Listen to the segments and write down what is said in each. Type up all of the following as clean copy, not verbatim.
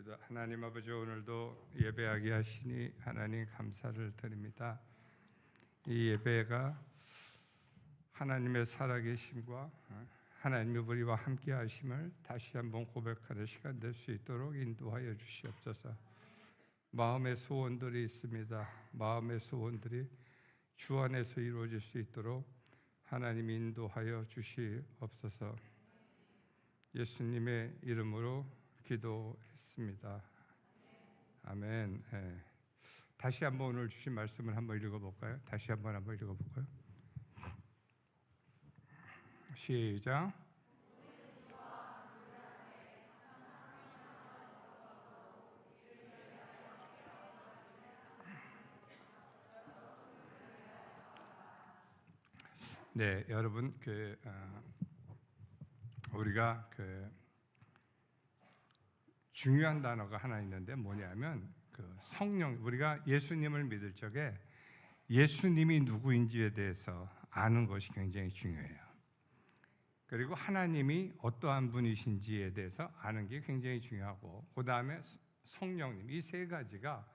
기도드립니다. 하나님 아버지, 오늘도 예배하게 하시니 하나님 감사를 드립니다. 이 예배가 하나님의 살아계심과 하나님의 우리와 함께 하심을 다시 한번 고백하는 시간 될 수 있도록 인도하여 주시옵소서. 마음의 소원들이 있습니다. 마음의 소원들이 주 안에서 이루어질 수 있도록 하나님 인도하여 주시옵소서. 예수님의 이름으로 기도했습니다. 아멘. 다시 한번 오늘 주신 말씀을 한번 읽어볼까요? 다시 한번 읽어볼까요? 시작. 네, 여러분 우리가 중요한 단어가 하나 있는데 뭐냐면 성령, 우리가 예수님을 믿을 적에 예수님이 누구인지에 대해서 아는 것이 굉장히 중요해요. 그리고 하나님이 어떠한 분이신지에 대해서 아는 게 굉장히 중요하고, 그 다음에 성령님, 이 세 가지가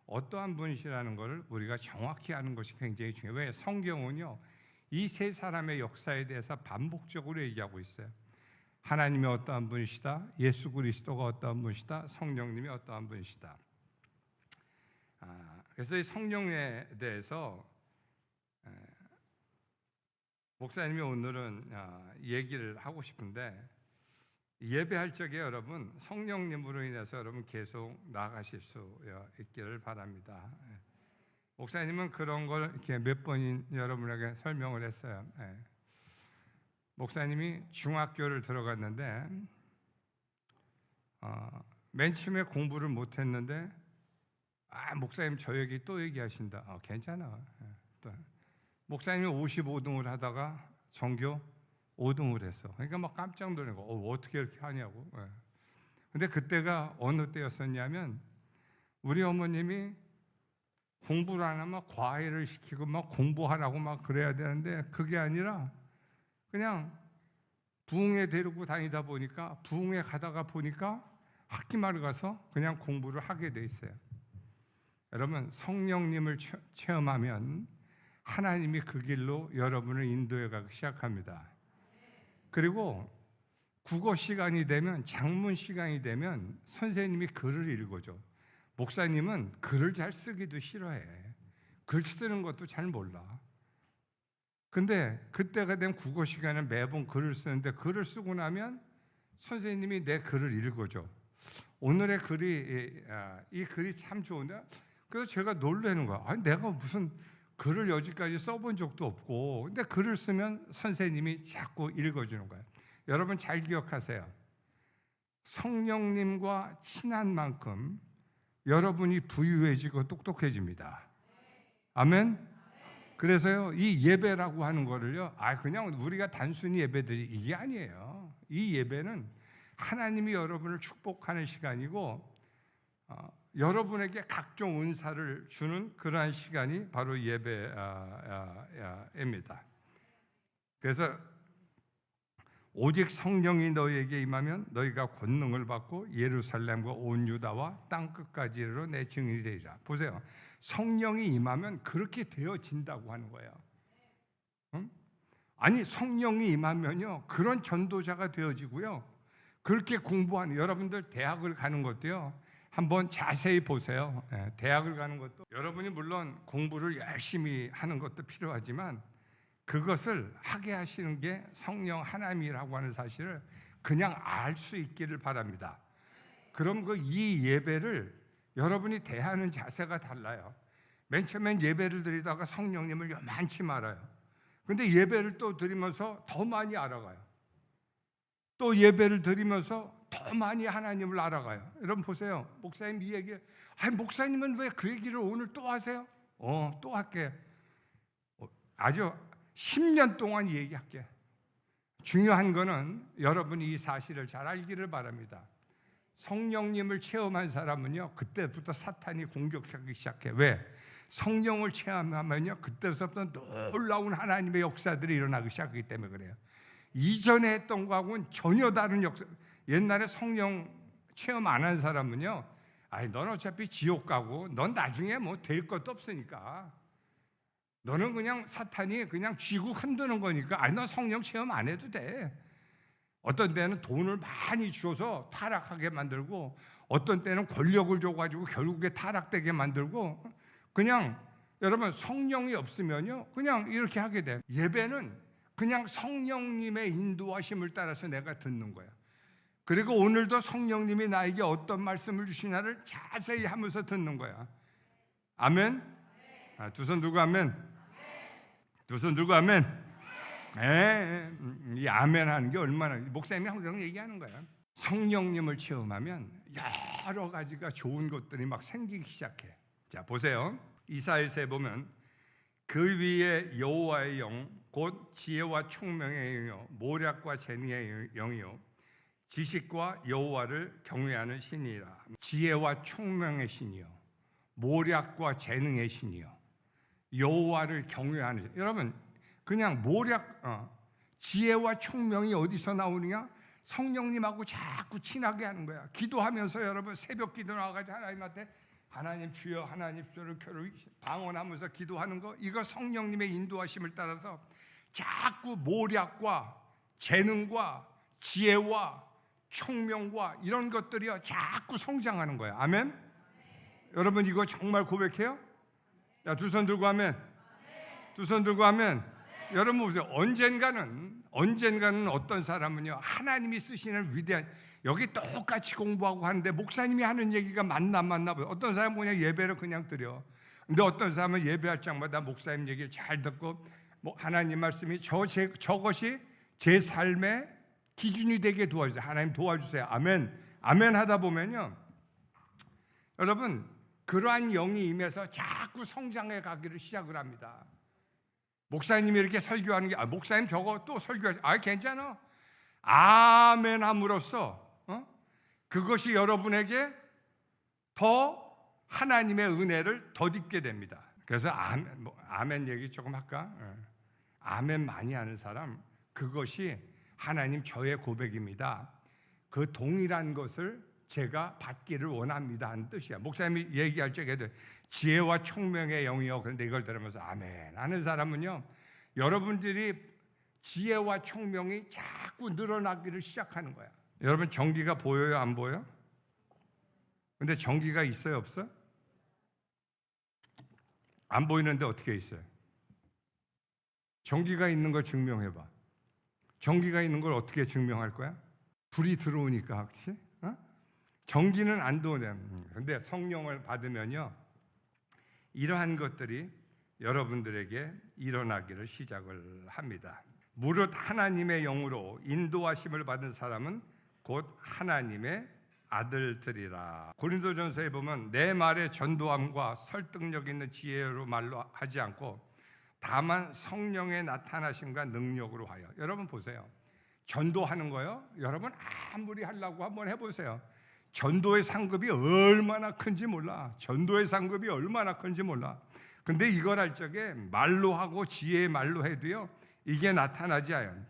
어떠한 분이시라는 것을 우리가 정확히 아는 것이 굉장히 중요해요. 왜? 성경은요 이 세 사람의 역사에 대해서 반복적으로 얘기하고 있어요. 하나님이 어떠한 분이시다, 예수 그리스도가 어떠한 분이시다, 성령님이 어떠한 분이시다. 그래서 이 성령에 대해서 목사님이 오늘은 얘기를 하고 싶은데, 예배할 적에 여러분 성령님으로 인해서 여러분 계속 나아가실 수 있기를 바랍니다. 목사님은 그런 걸 이렇게 몇 번인 여러분에게 설명을 했어요. 목사님이 중학교를 들어갔는데 맨 처음에 공부를 못했는데 목사님 저 얘기 또 얘기하신다. 괜찮아. 또 목사님이 55등을 하다가 전교 5등을 했어. 그러니까 막 깜짝 놀라고 어떻게 이렇게 하냐고. 근데 그때가 어느 때였었냐면 우리 어머님이 공부를 안 하면 과외를 시키고 막 공부하라고 막 그래야 되는데, 그게 아니라 그냥 부흥회 데리고 다니다 보니까, 부흥회 가다가 보니까 학기말에 가서 그냥 공부를 하게 돼 있어요. 여러분, 성령님을 체험하면 하나님이 그 길로 여러분을 인도해 가기 시작합니다. 그리고 국어 시간이 되면, 작문 시간이 되면 선생님이 글을 읽어줘. 목사님은 글을 잘 쓰기도 싫어해. 글 쓰는 것도 잘 몰라. 근데 그때가 되면 국어 시간에 매번 글을 쓰는데, 글을 쓰고 나면 선생님이 내 글을 읽어줘. 오늘의 글이, 이 글이 참 좋은데, 그래서 제가 놀라는 거야. 내가 무슨 글을 여지까지 써본 적도 없고, 근데 글을 쓰면 선생님이 자꾸 읽어주는 거예요. 여러분 잘 기억하세요. 성령님과 친한 만큼 여러분이 부유해지고 똑똑해집니다. 아멘? 그래서요, 이 예배라고 하는 거를요, 그냥 우리가 단순히 예배드리, 이게 아니에요. 이 예배는 하나님이 여러분을 축복하는 시간이고, 여러분에게 각종 은사를 주는 그러한 시간이 바로 예배입니다. 그래서 오직 성령이 너희에게 임하면 너희가 권능을 받고 예루살렘과 온 유다와 땅 끝까지 이르러 내 증인이 되리라. 보세요. 성령이 임하면 그렇게 되어진다고 하는 거예요. 아니, 성령이 임하면요 그런 전도자가 되어지고요. 그렇게 공부하는, 여러분들 대학을 가는 것도요 한번 자세히 보세요. 대학을 가는 것도 여러분이 물론 공부를 열심히 하는 것도 필요하지만, 그것을 하게 하시는 게 성령 하나님이라고 하는 사실을 그냥 알 수 있기를 바랍니다. 그럼 이 예배를 여러분이 대하는 자세가 달라요. 맨 처음엔 예배를 드리다가 성령님을 요만치 알아요. 근데 예배를 또 드리면서 더 많이 알아가요. 또 예배를 드리면서 더 많이 하나님을 알아가요. 여러분 보세요. 목사님 이 얘기, 목사님은 왜 그 얘기를 오늘 또 하세요? 또 할게. 아주 10년 동안 얘기할게. 중요한 거는 여러분이 이 사실을 잘 알기를 바랍니다. 성령님을 체험한 사람은요 그때부터 사탄이 공격하기 시작해. 왜? 성령을 체험하면요 그때부터 놀라운 하나님의 역사들이 일어나기 시작하기 때문에 그래요. 이전에 했던 거하고는 전혀 다른 역사. 옛날에 성령 체험 안 한 사람은요, 아니 넌 어차피 지옥 가고 넌 나중에 뭐 될 것도 없으니까 너는 그냥 사탄이 그냥 쥐고 흔드는 거니까 아니 넌 성령 체험 안 해도 돼. 어떤 때는 돈을 많이 줘서 타락하게 만들고 어떤 때는 권력을 줘가지고 결국에 타락되게 만들고 그냥 여러분 성령이 없으면요 그냥 이렇게 하게 돼. 예배는 그냥 성령님의 인도하심을 따라서 내가 듣는 거야. 그리고 오늘도 성령님이 나에게 어떤 말씀을 주시나를 자세히 하면서 듣는 거야. 아멘. 두 손 들고 아멘. 두 손 들고 아멘. 이 아멘 하는 게 얼마나 목사님이 항상 얘기하는 거야. 성령님을 체험하면 여러 가지가 좋은 것들이 막 생기기 시작해. 자 보세요. 이사야서에 보면 그 위에 여호와의 영 곧 지혜와 총명의 영이요 모략과 재능의 영이요 지식과 여호와를 경외하는 신이라. 지혜와 총명의 신이요 모략과 재능의 신이요 여호와를 경외하는 신. 여러분 그냥 지혜와 총명이 어디서 나오느냐? 성령님하고 자꾸 친하게 하는 거야. 기도하면서 여러분 새벽 기도 나와가지고 하나님한테 하나님 주여 하나님 주를 방언하면서 기도하는 거 이거 성령님의 인도하심을 따라서 자꾸 모략과 재능과 지혜와 총명과 이런 것들이요 자꾸 성장하는 거야. 아멘. 여러분 이거 정말 고백해요? 야, 두 손 들고 하면 두 손 들고 하면 여러분 보세요. 언젠가는 어떤 사람은요 하나님이 쓰시는 위대한 여기 똑같이 공부하고 하는데 목사님이 하는 얘기가 맞나 보여. 어떤 사람은 그냥 예배를 그냥 드려. 근데 어떤 사람은 예배할 때마다 목사님 얘기를 잘 듣고 뭐 하나님 말씀이 저것이 제 삶의 기준이 되게 도와주세요. 하나님 도와주세요. 아멘. 아멘 하다 보면요 여러분 그러한 영이 임해서 자꾸 성장해 가기를 시작을 합니다. 목사님이 이렇게 설교하는 게 목사님 저거 또 설교하시 괜찮아. 아멘 함으로써 그것이 여러분에게 더 하나님의 은혜를 덧입게 됩니다. 그래서 아멘 얘기 조금 할까? 아멘 많이 하는 사람 그것이 하나님 저의 고백입니다. 그 동일한 것을 제가 받기를 원합니다 하는 뜻이야. 목사님이 얘기할 적에도 지혜와 총명의 영이요. 그런데 이걸 들으면서 아멘 하는 사람은요 여러분들이 지혜와 총명이 자꾸 늘어나기를 시작하는 거야. 여러분 전기가 보여요 안 보여? 근데 전기가 있어요 없어? 안 보이는데 어떻게 있어요? 전기가 있는 걸 증명해봐. 전기가 있는 걸 어떻게 증명할 거야? 불이 들어오니까 그렇지? 전기는 안 들어오네. 근데 성령을 받으면요 이러한 것들이 여러분들에게 일어나기를 시작을 합니다. 무릇 하나님의 영으로 인도하심을 받은 사람은 곧 하나님의 아들들이라. 고린도전서에 보면 내 말에 전도함과 설득력 있는 지혜로 말로 하지 않고 다만 성령의 나타나심과 능력으로 하여. 여러분 보세요. 전도하는 거요. 여러분 아무리 하려고 한번 해보세요. 전도의 상급이 얼마나 큰지 몰라. 전도의 상급이 얼마나 큰지 몰라. 근데 이걸 할 적에 말로 하고 지혜의 말로 해도요 이게 나타나지 않아요.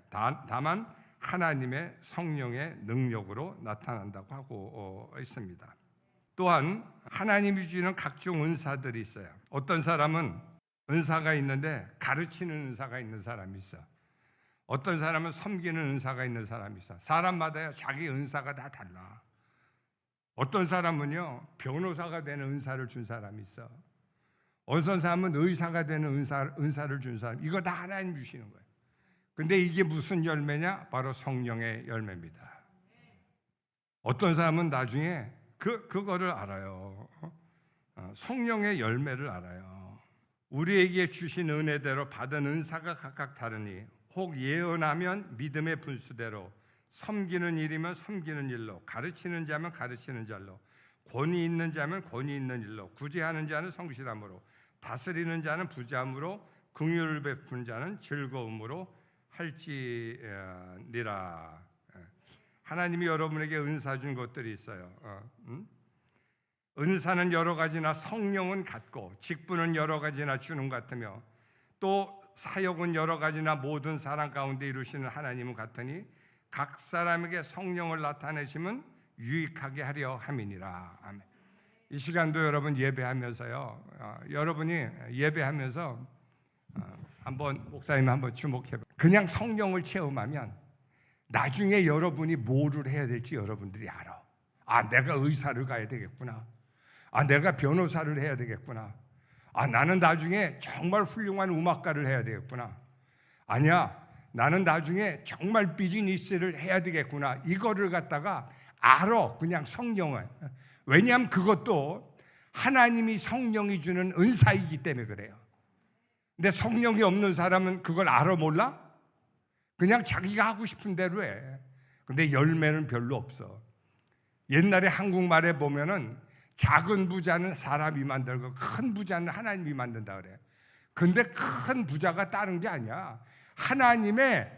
다만 하나님의 성령의 능력으로 나타난다고 하고 있습니다. 또한 하나님이 주시는 각종 은사들이 있어요. 어떤 사람은 은사가 있는데 가르치는 은사가 있는 사람이 있어. 어떤 사람은 섬기는 은사가 있는 사람이 있어. 사람마다 자기 은사가 다 달라. 어떤 사람은요 변호사가 되는 은사를 준 사람이 있어. 어떤 사람은 의사가 되는 은사를 준 사람. 이거 다 하나님 주시는 거예요. 근데 이게 무슨 열매냐? 바로 성령의 열매입니다. 어떤 사람은 나중에 그거를 알아요. 성령의 열매를 알아요. 우리에게 주신 은혜대로 받은 은사가 각각 다르니 혹 예언하면 믿음의 분수대로, 섬기는 일이면 섬기는 일로, 가르치는 자면 가르치는 자로, 권위 있는 자면 권위 있는 일로, 구제하는 자는 성실함으로, 다스리는 자는 부자함으로, 긍휼을 베푸는 자는 즐거움으로 할지니라. 하나님이 여러분에게 은사 준 것들이 있어요. 은사는 여러 가지나 성령은 같고 직분은 여러 가지나 주는 같으며 또 사역은 여러 가지나 모든 사람 가운데 이루시는 하나님은 같으니 각 사람에게 성령을 나타내심은 유익하게 하려 함이니라. 아멘. 이 시간도 여러분 예배하면서요, 여러분이 예배하면서 한번 목사님 한번 주목해봐. 그냥 성령을 체험하면 나중에 여러분이 뭐를 해야 될지 여러분들이 알아. 아, 내가 의사를 가야 되겠구나. 아, 내가 변호사를 해야 되겠구나. 아, 나는 나중에 정말 훌륭한 음악가를 해야 되겠구나. 아니야, 나는 나중에 정말 비즈니스를 해야 되겠구나. 이거를 갖다가 알아, 그냥 성령을. 왜냐하면 그것도 하나님이 성령이 주는 은사이기 때문에 그래요. 근데 성령이 없는 사람은 그걸 알아 몰라? 그냥 자기가 하고 싶은 대로 해. 근데 열매는 별로 없어. 옛날에 한국말에 보면은 작은 부자는 사람이 만들고 큰 부자는 하나님이 만든다 그래. 근데 큰 부자가 다른 게 아니야. 하나님의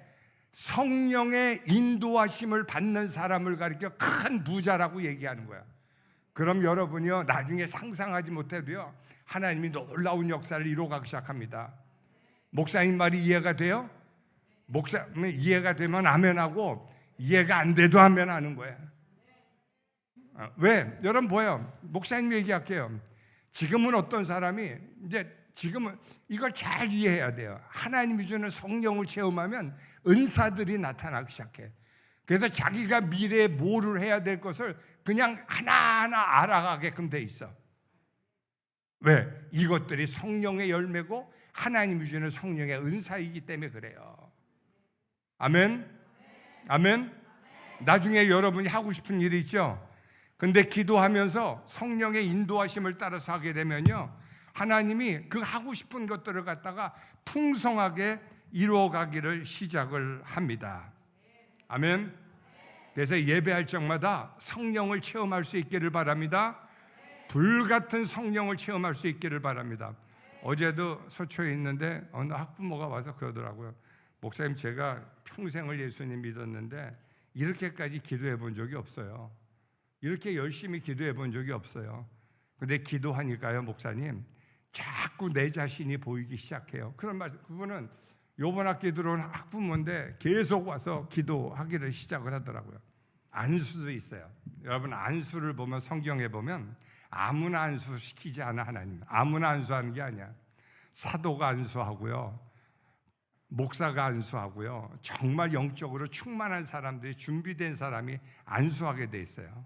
성령의 인도하심을 받는 사람을 가리켜 큰 부자라고 얘기하는 거야. 그럼 여러분이요, 나중에 상상하지 못해도요, 하나님이 놀라운 역사를 이루어가기 시작합니다. 목사님 말이 이해가 돼요? 목사님 이해가 되면 아멘하고, 이해가 안 돼도 아멘하는 거야. 왜? 여러분 뭐예요? 목사님 얘기할게요. 지금은 어떤 사람이 지금은 이걸 잘 이해해야 돼요. 하나님이 주는 성령을 체험하면 은사들이 나타나기 시작해. 그래서 자기가 미래에 뭐를 해야 될 것을 그냥 하나하나 알아가게끔 돼 있어. 왜? 이것들이 성령의 열매고 하나님이 주는 성령의 은사이기 때문에 그래요. 아멘? 아멘? 나중에 여러분이 하고 싶은 일이 있죠? 근데 기도하면서 성령의 인도하심을 따라서 하게 되면요, 하나님이 그 하고 싶은 것들을 갖다가 풍성하게 이루어가기를 시작을 합니다. 아멘. 그래서 예배할 적마다 성령을 체험할 수 있기를 바랍니다. 불같은 성령을 체험할 수 있기를 바랍니다. 어제도 소초에 있는데 어느 학부모가 와서 그러더라고요. 목사님, 제가 평생을 예수님 믿었는데 이렇게까지 기도해 본 적이 없어요. 이렇게 열심히 기도해 본 적이 없어요. 근데 기도하니까요, 목사님, 자꾸 내 자신이 보이기 시작해요. 그런 말씀. 그분은 요번 학기에 들어온 학부모인데 계속 와서 기도하기를 시작을 하더라고요. 안수도 있어요. 여러분, 안수를 보면, 성경에 보면 아무나 안수시키지 않아. 하나님 아무나 안수하는 게 아니야. 사도가 안수하고요, 목사가 안수하고요, 정말 영적으로 충만한 사람들이, 준비된 사람이 안수하게 돼 있어요.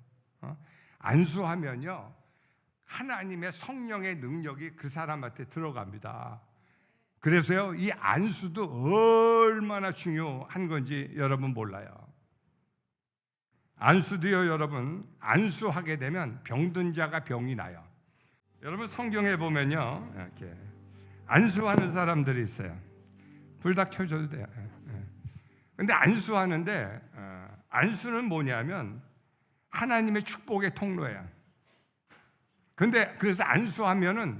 안수하면요, 하나님의 성령의 능력이 그 사람한테 들어갑니다. 그래서요, 이 안수도 얼마나 중요한 건지 여러분 몰라요. 안수도요, 여러분, 안수하게 되면 병든 자가 병이 나요. 여러분, 성경에 보면요, 이렇게 안수하는 사람들이 있어요. 불 다 켜줘도 돼요. 근데 안수하는데, 안수는 뭐냐면 하나님의 축복의 통로예요. 근데 그래서 안수하면은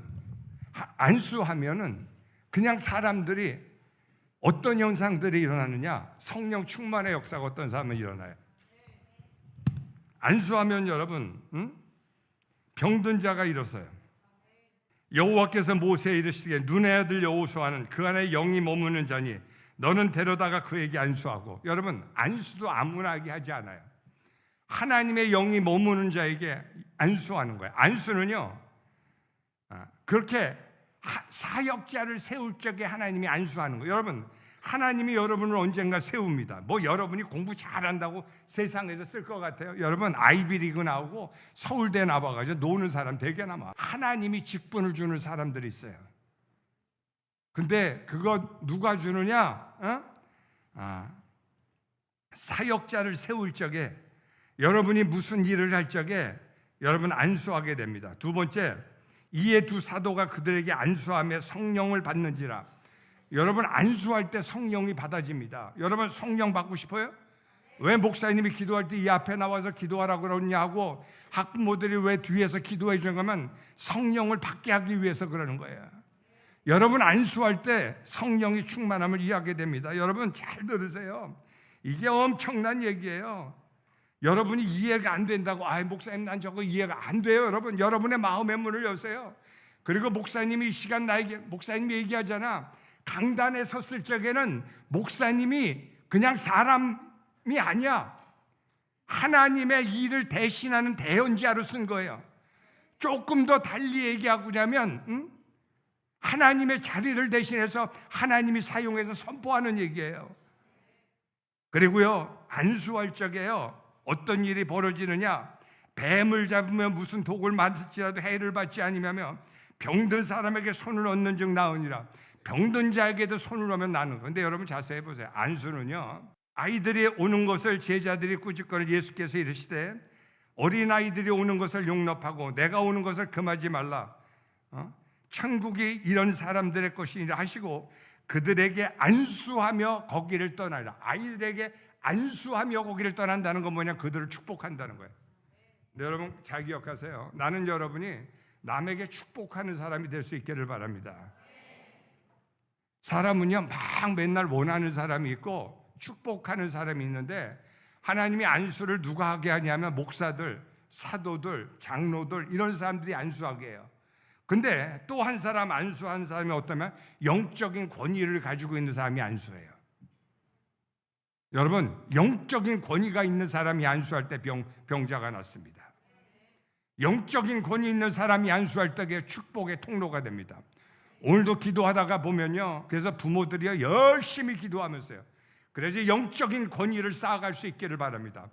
그냥 사람들이 어떤 현상들이 일어나느냐? 성령 충만의 역사가 어떤 사람은 일어나요. 안수하면 여러분, 병든 자가 일어서요. 여호와께서 모세에 이르시되 눈의 아들 여호수아는 그 안에 영이 머무는 자니 너는 데려다가 그에게 안수하고. 여러분, 안수도 아무나 하게 하지 않아요. 하나님의 영이 머무는 자에게 안수하는 거예요. 안수는요, 그렇게 사역자를 세울 적에 하나님이 안수하는 거예요. 여러분, 하나님이 여러분을 언젠가 세웁니다. 뭐 여러분이 공부 잘한다고 세상에서 쓸 것 같아요? 여러분, 아이비리그 나오고 서울대 나와가지고 노는 사람 되게 남아. 하나님이 직분을 주는 사람들이 있어요. 근데 그거 누가 주느냐? 사역자를 세울 적에, 여러분이 무슨 일을 할 적에 여러분 안수하게 됩니다. 두 번째, 이에 두 사도가 그들에게 안수하며 성령을 받는지라. 여러분, 안수할 때 성령이 받아집니다. 여러분, 성령 받고 싶어요? 왜 목사님이 기도할 때 이 앞에 나와서 기도하라고 그러냐고 학부모들이 왜 뒤에서 기도해 주는 거면 성령을 받게 하기 위해서 그러는 거예요. 여러분, 안수할 때 성령이 충만함을 이해하게 됩니다. 여러분, 잘 들으세요. 이게 엄청난 얘기예요. 여러분이 이해가 안 된다고, 목사님 난 저거 이해가 안 돼요. 여러분, 여러분의 마음의 문을 여세요. 그리고 목사님이 이 시간 목사님이 얘기하잖아. 강단에 섰을 적에는 목사님이 그냥 사람이 아니야. 하나님의 일을 대신하는 대언자로 쓴 거예요. 조금 더 달리 얘기하자면 하나님의 자리를 대신해서 하나님이 사용해서 선포하는 얘기예요. 그리고요, 안수할 적에요, 어떤 일이 벌어지느냐, 뱀을 잡으면 무슨 독을 맞을지라도 해를 받지 아니하며 병든 사람에게 손을 얹는 즉 나으니라. 병든 자에게도 손을 얹으면 나는. 근데 여러분 자세히 보세요. 안수는요, 아이들이 오는 것을 제자들이 꾸짖거늘 예수께서 이르시되 어린아이들이 오는 것을 용납하고 내가 오는 것을 금하지 말라. 천국이 이런 사람들의 것이니라 하시고 그들에게 안수하며 거기를 떠나라. 아이들에게 안수하며 거기를 떠난다는 건 뭐냐? 그들을 축복한다는 거예요. 근데 여러분 잘 기억하세요. 나는 여러분이 남에게 축복하는 사람이 될 수 있기를 바랍니다. 사람은요, 막 맨날 원하는 사람이 있고 축복하는 사람이 있는데, 하나님이 안수를 누가 하게 하냐면 목사들, 사도들, 장로들, 이런 사람들이 안수하게 해요. 근데 또 한 사람, 안수한 사람이 어떠면 영적인 권위를 가지고 있는 사람이 안수해요. 여러분, 영적인 권위가 있는 사람이 안수할 때 병자가 낫습니다. 영적인 권위 있는 사람이 안수할 때 축복의 통로가 됩니다. 오늘도 기도하다가 보면요, 그래서 부모들이요 열심히 기도하면서요, 그래서 영적인 권위를 쌓아갈 수 있기를 바랍니다.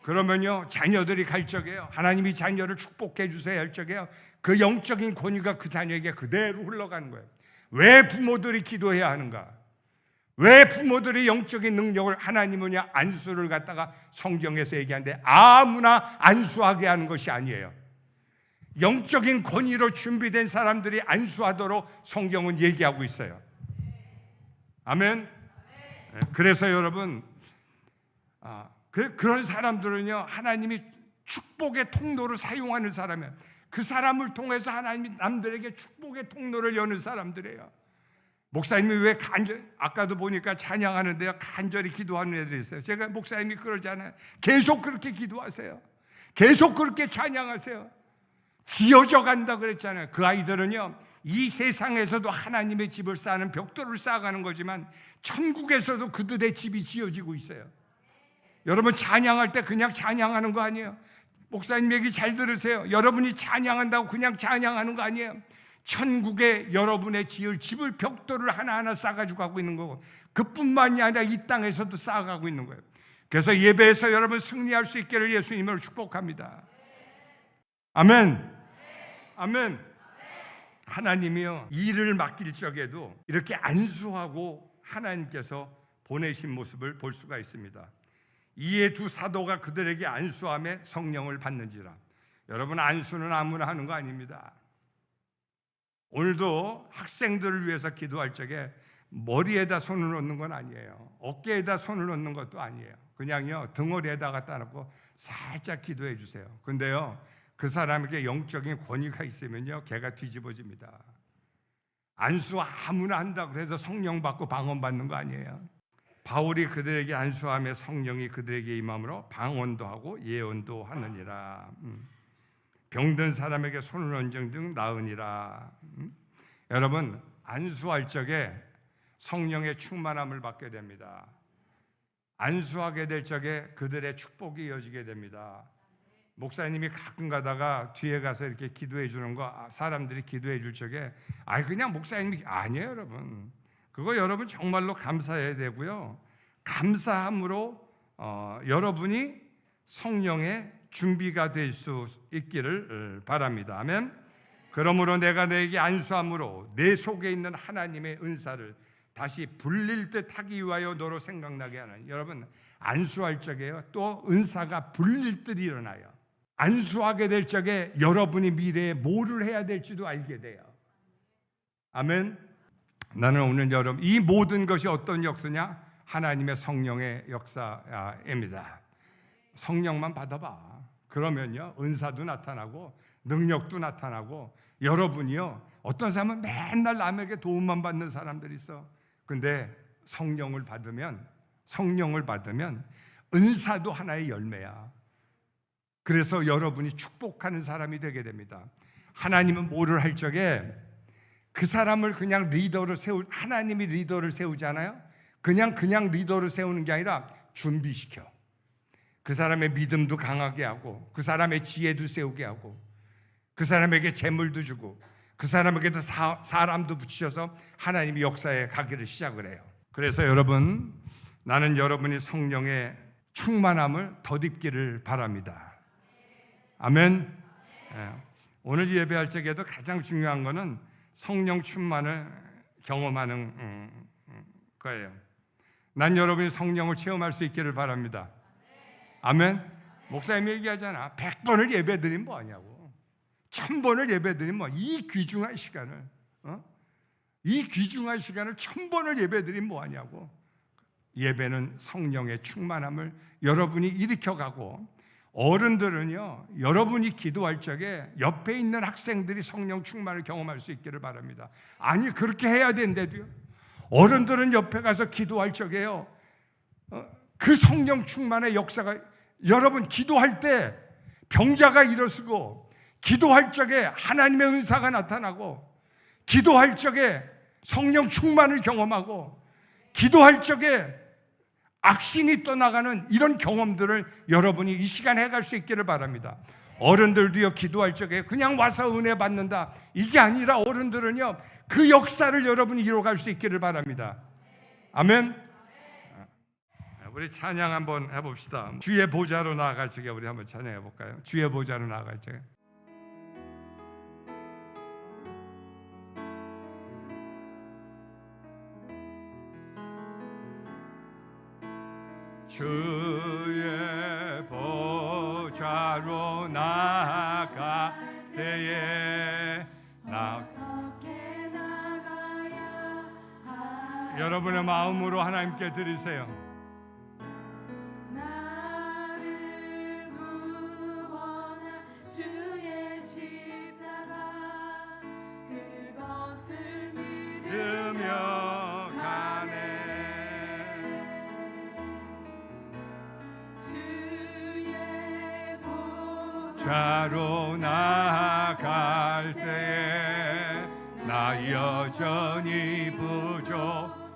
그러면요, 자녀들이 갈 적에요, 하나님이 자녀를 축복해 주세요 할 적에요, 그 영적인 권위가 그 자녀에게 그대로 흘러가는 거예요. 왜 부모들이 기도해야 하는가? 왜 부모들이 영적인 능력을, 하나님은요 안수를 갖다가 성경에서 얘기하는데 아무나 안수하게 하는 것이 아니에요. 영적인 권위로 준비된 사람들이 안수하도록 성경은 얘기하고 있어요. 아멘. 그래서 여러분, 그런 사람들은요, 하나님이 축복의 통로로 사용하는 사람이에요. 그 사람을 통해서 하나님이 남들에게 축복의 통로를 여는 사람들이에요. 목사님이 왜 아까도 보니까 찬양하는데요, 간절히 기도하는 애들이 있어요. 제가 목사님이 그러잖아요. 계속 그렇게 기도하세요. 계속 그렇게 찬양하세요. 지어져 간다 그랬잖아요. 그 아이들은요, 이 세상에서도 하나님의 집을 쌓는 벽돌을 쌓아가는 거지만 천국에서도 그들의 집이 지어지고 있어요. 여러분 찬양할 때 그냥 찬양하는 거 아니에요. 목사님 얘기 잘 들으세요. 여러분이 찬양한다고 그냥 찬양하는 거 아니에요. 천국에 여러분의 지을 집을 벽돌을 하나하나 쌓아가지고 가고 있는 거고, 그뿐만이 아니라 이 땅에서도 쌓아가고 있는 거예요. 그래서 예배에서 여러분 승리할 수 있기를 예수님을 축복합니다. 아멘. 아멘. 하나님이요, 일을 맡길 적에도 이렇게 안수하고 하나님께서 보내신 모습을 볼 수가 있습니다. 이에 두 사도가 그들에게 안수함에 성령을 받는지라. 여러분, 안수는 아무나 하는 거 아닙니다. 오늘도 학생들을 위해서 기도할 적에 머리에다 손을 놓는 건 아니에요. 어깨에다 손을 놓는 것도 아니에요. 그냥요, 등허리에다 갖다 놓고 살짝 기도해 주세요. 근데요, 그 사람에게 영적인 권위가 있으면요, 걔가 뒤집어집니다. 안수 아무나 한다고 해서 성령 받고 방언 받는 거 아니에요. 바울이 그들에게 안수하며 성령이 그들에게 임함으로 방언도 하고 예언도 하느니라. 병든 사람에게 손을 얹은 등 나으니라. 여러분, 안수할 적에 성령의 충만함을 받게 됩니다. 안수하게 될 적에 그들의 축복이 이어지게 됩니다. 목사님이 가끔 가다가 뒤에 가서 이렇게 기도해 주는 거, 사람들이 기도해 줄 적에 그냥 목사님이 아니에요. 여러분, 그거 여러분 정말로 감사해야 되고요, 감사함으로 여러분이 성령의 준비가 될 수 있기를 바랍니다. 아멘. 그러므로 내가 너에게 안수함으로 내 속에 있는 하나님의 은사를 다시 불릴 듯 하기 위하여 너로 생각나게 하는. 여러분, 안수할 적에요, 또 은사가 불릴 듯 일어나요. 안수하게 될 적에 여러분이 미래에 뭐를 해야 될지도 알게 돼요. 아멘. 나는 오늘 여러분, 이 모든 것이 어떤 역사냐? 하나님의 성령의 역사입니다. 성령만 받아봐. 그러면요, 은사도 나타나고 능력도 나타나고, 여러분이요, 어떤 사람은 맨날 남에게 도움만 받는 사람들이 있어. 근데 성령을 받으면 은사도 하나의 열매야. 그래서 여러분이 축복하는 사람이 되게 됩니다. 하나님은 뭐를 할 적에 그 사람을 그냥 리더로 하나님이 리더를 세우잖아요. 그냥 리더를 세우는 게 아니라 준비시켜. 그 사람의 믿음도 강하게 하고 그 사람의 지혜도 세우게 하고 그 사람에게 재물도 주고 그 사람에게도 사람도 붙이셔서 하나님이 역사에 가기를 시작을 해요. 그래서 여러분, 나는 여러분이 성령의 충만함을 덧입기를 바랍니다. 아멘. 오늘 예배할 적에도 가장 중요한 것은 성령 충만을 경험하는 거예요. 난 여러분이 성령을 체험할 수 있기를 바랍니다. 아멘. 목사님이 얘기하잖아. 100번을 예배드리면 뭐하냐고. 1000번을 예배드리면 뭐, 이 귀중한 시간을 이 귀중한 시간을 1000번을 예배드리면 뭐하냐고. 예배는 성령의 충만함을 여러분이 일으켜가고, 어른들은요, 여러분이 기도할 적에 옆에 있는 학생들이 성령 충만을 경험할 수 있기를 바랍니다. 아니, 그렇게 해야 된대도요. 어른들은 옆에 가서 기도할 적에요, 그 성령 충만의 역사가, 여러분 기도할 때 병자가 일어서고, 기도할 적에 하나님의 은사가 나타나고, 기도할 적에 성령 충만을 경험하고, 기도할 적에 악신이 떠나가는 이런 경험들을 여러분이 이 시간에 해갈 수 있기를 바랍니다. 어른들도요, 기도할 적에 그냥 와서 은혜 받는다, 이게 아니라 어른들은요, 그 역사를 여러분이 이뤄갈 수 있기를 바랍니다. 아멘. 우리 찬양 한번 해봅시다. 주의 보좌로 나아갈 적에 우리 한번 찬양해 볼까요? 주의 보좌로 나아갈 적에. 주의 보좌로 나아갈 때에 나 어떻게 나가야 할까? 여러분의 마음으로 하나님께 드리세요. 나를 구원한 주의 십자가, 그것을 믿으며 가네. 보좌로 나아갈 때에 나 여전히 부족하나.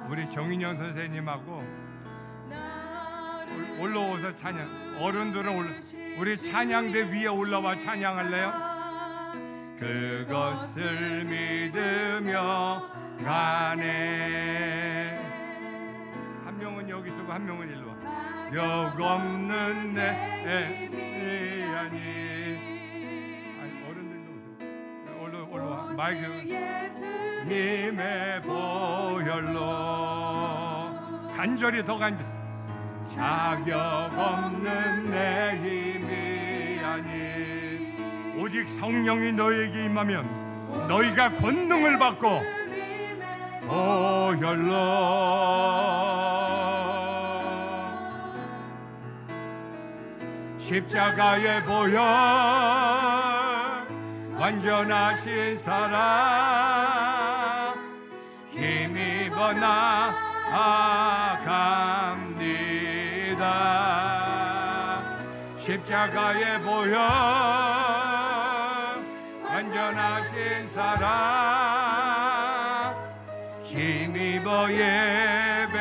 우리 정인영 선생님하고 올라오서 찬양, 어른들은 우리 찬양대 위에 올라와 찬양할래요? 그것을 믿으며 가네. 한 명은 여기 서고 한 명은 일로 와. 역 없는 내 힘이 아니. 어른들도 오세요. 올라와. 마이크. 님의 보혈로 간절히 더 간절히. 자격 없는 내 힘이 아니. 오직 성령이 너에게 임하면 너희가 권능을 받고 보혈로 십자가의 보혈 완전하신 사랑 힘입어 나아갑니다. 십자가의 보혈 완전하신 사랑 힘입어 예배합니다.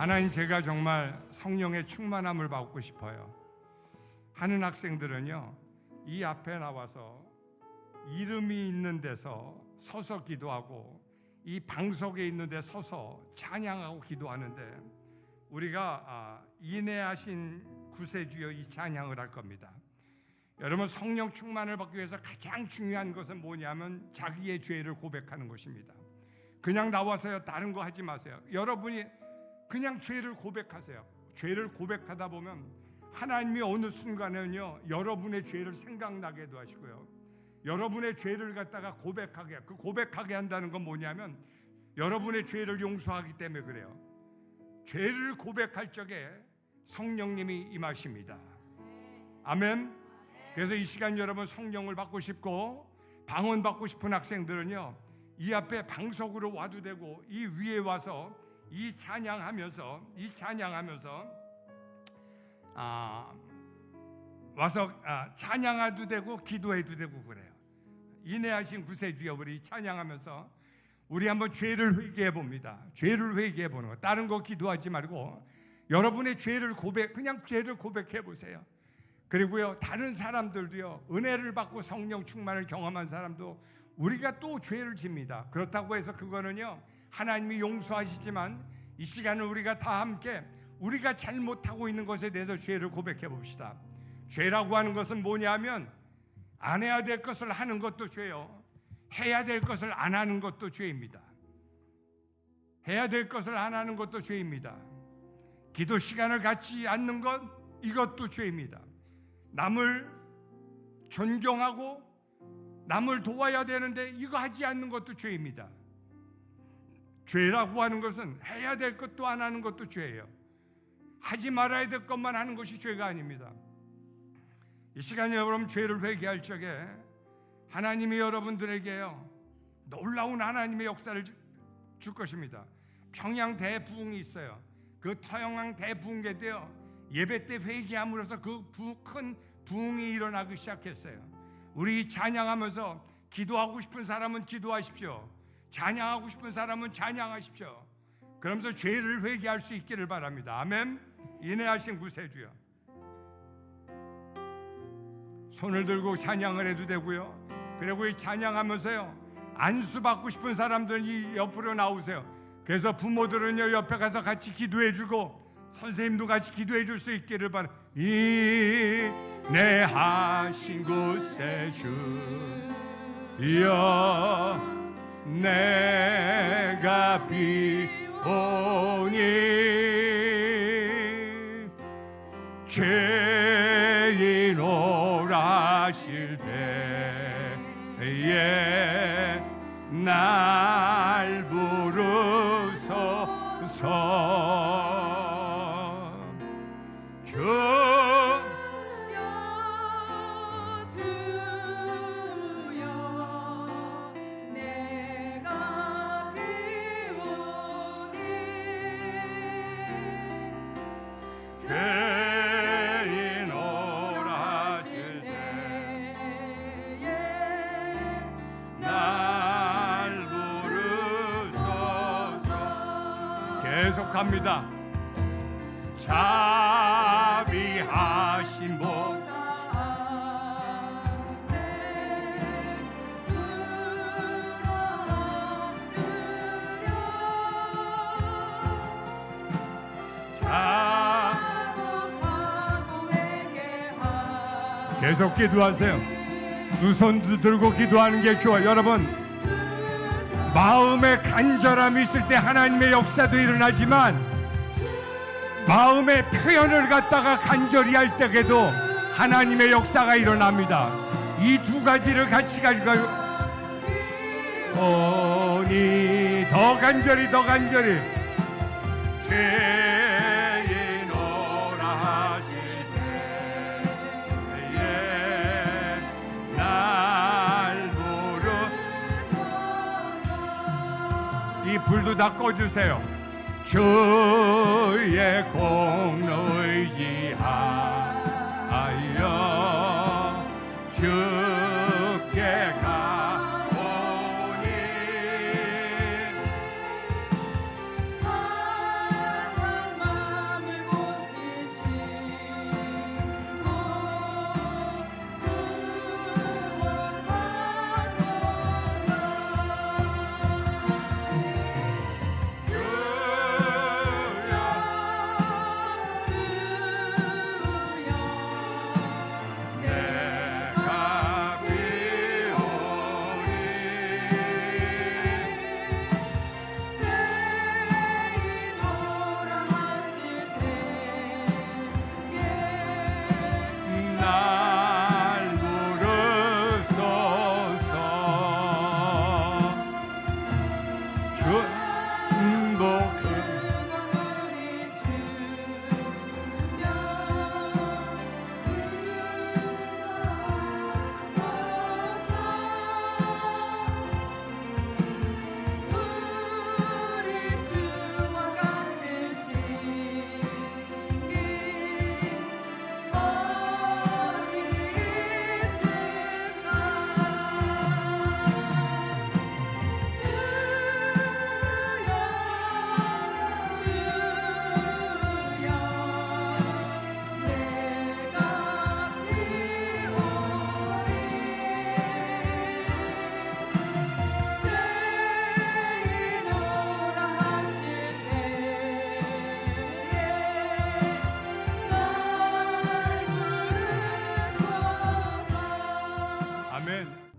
하나님, 제가 정말 성령의 충만함을 받고 싶어요 하는 학생들은요, 이 앞에 나와서 이름이 있는 데서 서서 기도하고 이 방석에 있는 데 서서 찬양하고 기도하는데, 우리가 인내하신 구세주여 이 찬양을 할 겁니다. 여러분, 성령 충만을 받기 위해서 가장 중요한 것은 뭐냐면 자기의 죄를 고백하는 것입니다. 그냥 나와서요 다른 거 하지 마세요. 여러분이 그냥 죄를 고백하세요. 죄를 고백하다 보면 하나님이 어느 순간에는요 여러분의 죄를 생각나게도 하시고요, 여러분의 죄를 갖다가 고백하게, 그 고백하게 한다는 건 뭐냐면 여러분의 죄를 용서하기 때문에 그래요. 죄를 고백할 적에 성령님이 임하십니다. 아멘. 그래서 이 시간 여러분, 성령을 받고 싶고 방언 받고 싶은 학생들은요, 이 앞에 방석으로 와도 되고 이 위에 와서 이 찬양하면서 와서 찬양해도 되고 기도해도 되고 그래요. 인내하신 구세주여, 우리 찬양하면서 우리 한번 죄를 회개해 봅니다. 죄를 회개해 보는 거, 다른 거 기도하지 말고 여러분의 죄를 그냥 죄를 고백해 보세요. 그리고요, 다른 사람들도요, 은혜를 받고 성령 충만을 경험한 사람도 우리가 또 죄를 집니다. 그렇다고 해서 그거는요 하나님이 용서하시지만, 이 시간을 우리가 다 함께 우리가 잘못하고 있는 것에 대해서 죄를 고백해 봅시다. 죄라고 하는 것은 뭐냐면 안 해야 될 것을 하는 것도 죄요, 해야 될 것을 안 하는 것도 죄입니다. 해야 될 것을 안 하는 것도 죄입니다. 기도 시간을 갖지 않는 것, 이것도 죄입니다. 남을 존경하고 남을 도와야 되는데 이거 하지 않는 것도 죄입니다. 죄라고 하는 것은 해야 될 것도 안 하는 것도 죄예요. 하지 말아야 될 것만 하는 것이 죄가 아닙니다. 이 시간에 여러분 죄를 회개할 적에 하나님이 여러분들에게요 놀라운 하나님의 역사를 줄 것입니다. 평양 대부흥이 있어요. 그 평양 대부흥회 때요 예배 때 회개함으로써 그 큰 부흥이 일어나기 시작했어요. 우리 찬양하면서 기도하고 싶은 사람은 기도하십시오. 찬양하고 싶은 사람은 찬양하십시오. 그러면서 죄를 회개할 수 있기를 바랍니다. 아멘. 인내하신 구세주여, 손을 들고 찬양을 해도 되고요, 그리고 이 찬양하면서요 안수 받고 싶은 사람들은 이 옆으로 나오세요. 그래서 부모들은요 옆에 가서 같이 기도해주고 선생님도 같이 기도해줄 수 있기를 바랍니다. 인내하신 구세주여, 내가 비오니 죄인 오라실 때에 날 부르소서. 계속합니다. 자비하신 복 계속 기도하세요. 두 손도 들고 기도하는 게 좋아요. 여러분, 마음에 간절함이 있을 때 하나님의 역사도 일어나지만 마음의 표현을 갖다가 간절히 할 때에도 하나님의 역사가 일어납니다. 이 두 가지를 같이 가지고 더 간절히 죄인 오라 하실 때에 날 부르 이 불도 다 꺼주세요. 주의 공로 의지하여 주께 가오니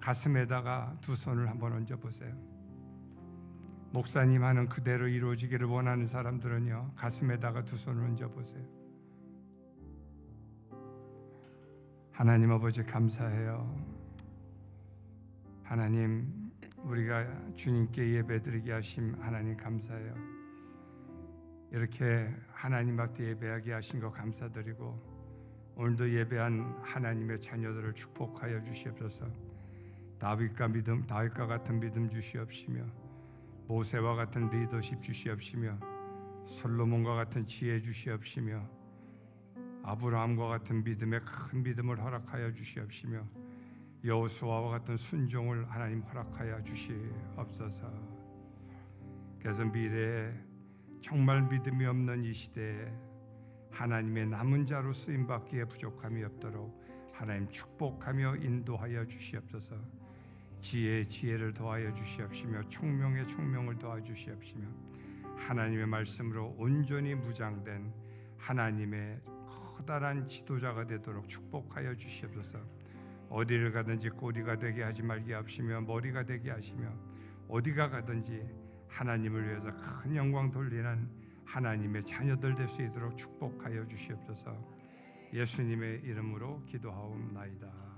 가슴에다가 두 손을 한번 얹어 보세요. 목사님 하는 그대로 이루어지기를 원하는 사람들은요, 가슴에다가 두 손을 얹어 보세요. 하나님 아버지 감사해요. 하나님, 우리가 주님께 예배드리게 하심 하나님 감사해요. 이렇게 하나님 앞에 예배하게 하신 거 감사드리고, 오늘도 예배한 하나님의 자녀들을 축복하여 주시옵소서. 다윗과 같은 믿음 주시옵시며, 모세와 같은 리더십 주시옵시며, 솔로몬과 같은 지혜 주시옵시며, 아브라함과 같은 믿음의 큰 믿음을 허락하여 주시옵시며, 여호수아와 같은 순종을 하나님 허락하여 주시옵소서. 그래서 미래에 정말 믿음이 없는 이 시대에 하나님의 남은 자로 쓰임 받기에 부족함이 없도록 하나님 축복하며 인도하여 주시옵소서. 지혜를 더하여 주시옵시며, 총명을 더하여 주시옵시며, 하나님의 말씀으로 온전히 무장된 하나님의 커다란 지도자가 되도록 축복하여 주시옵소서. 어디를 가든지 꼬리가 되게 하지 말게 하시며, 머리가 되게 하시며, 어디가 가든지 하나님을 위해서 큰 영광 돌리는 하나님의 자녀들 될 수 있도록 축복하여 주시옵소서. 예수님의 이름으로 기도하옵나이다.